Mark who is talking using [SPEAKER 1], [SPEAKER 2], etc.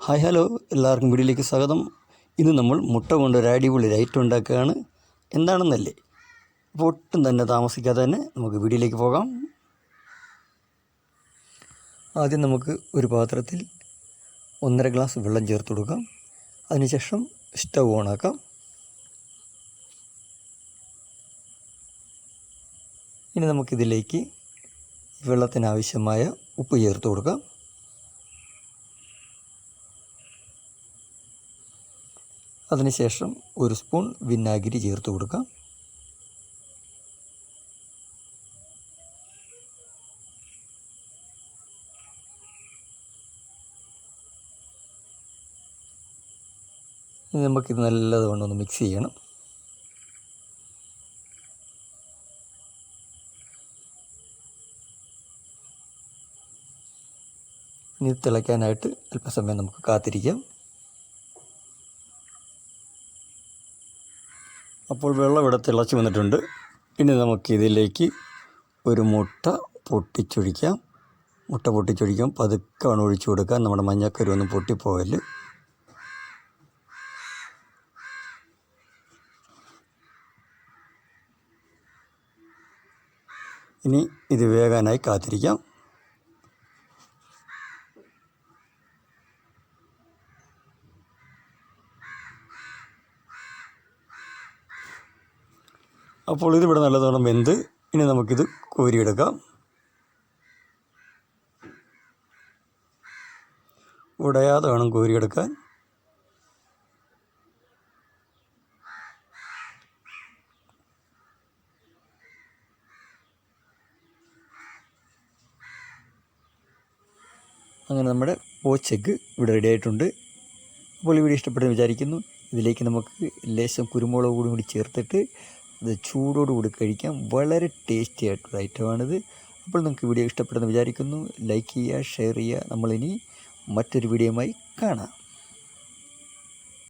[SPEAKER 1] Hi hello, എല്ലാവർക്കും വീഡിയോയിലേക്ക് സ്വാഗതം. ഇന്ന് നമ്മൾ മുട്ട കൊണ്ട് ഒരു അടിപൊളി ഐറ്റം ഉണ്ടാക്കുകയാണ്. എന്താണെന്നല്ലേ? അപ്പോൾ ഒട്ടും തന്നെ താമസിക്കാതെ തന്നെ നമുക്ക് വീഡിയോയിലേക്ക് പോകാം. ആദ്യം നമുക്ക് ഒരു പാത്രത്തിൽ 1.5 ഗ്ലാസ് വെള്ളം ചേർത്ത് കൊടുക്കാം. അതിനുശേഷം സ്റ്റൗ ഓണാക്കാം. ഇനി നമുക്കിതിലേക്ക് വെള്ളത്തിനാവശ്യമായ ഉപ്പ് ചേർത്ത് കൊടുക്കാം. അതിനുശേഷം 1 സ്പൂൺ വിനാഗിരി ചേർത്ത് കൊടുക്കാം. നമുക്കിത് നല്ലതുകൊണ്ട് ഒന്ന് മിക്സ് ചെയ്യണം. ഇനി തിളയ്ക്കാനായിട്ട് അല്പസമയം നമുക്ക് കാത്തിരിക്കാം. അപ്പോൾ വെള്ളം ഇവിടെ തിളച്ച് വന്നിട്ടുണ്ട്. ഇനി നമുക്കിതിലേക്ക് ഒരു മുട്ട പൊട്ടിച്ചൊഴിക്കാം. പതുക്കെ വേണം ഒഴിച്ചു കൊടുക്കാൻ, നമ്മുടെ മഞ്ഞക്കരി ഒന്നും പൊട്ടിപ്പോകല്. ഇനി ഇത് വേകാനായി കാത്തിരിക്കാം. അപ്പോൾ ഇതിവിടെ നല്ലതോണം വെന്ത്, ഇനി നമുക്കിത് കോരിയെടുക്കാം. ഉടയാതെ വേണം കോരിയെടുക്കാൻ. അങ്ങനെ നമ്മുടെ പോച്ച് എഗ്ഗ് ഇവിടെ റെഡി ആയിട്ടുണ്ട്. അപ്പോൾ ഈ വീഡിയോ ഇഷ്ടപ്പെട്ടെന്ന് വിചാരിക്കുന്നു. ഇതിലേക്ക് നമുക്ക് ലേശം കുരുമുളക് കൂടി ചേർത്തിട്ട് അത് ചൂടോടുകൂടി കഴിക്കാം. വളരെ ടേസ്റ്റി ആയിട്ടുള്ള ഐറ്റമാണിത്. അപ്പോൾ നിങ്ങൾക്ക് വീഡിയോ ഇഷ്ടപ്പെട്ടെന്ന് വിചാരിക്കുന്നു. ലൈക്ക് ചെയ്യുക, ഷെയർ ചെയ്യുക. നമ്മളിനി മറ്റൊരു വീഡിയോയുമായി കാണാം.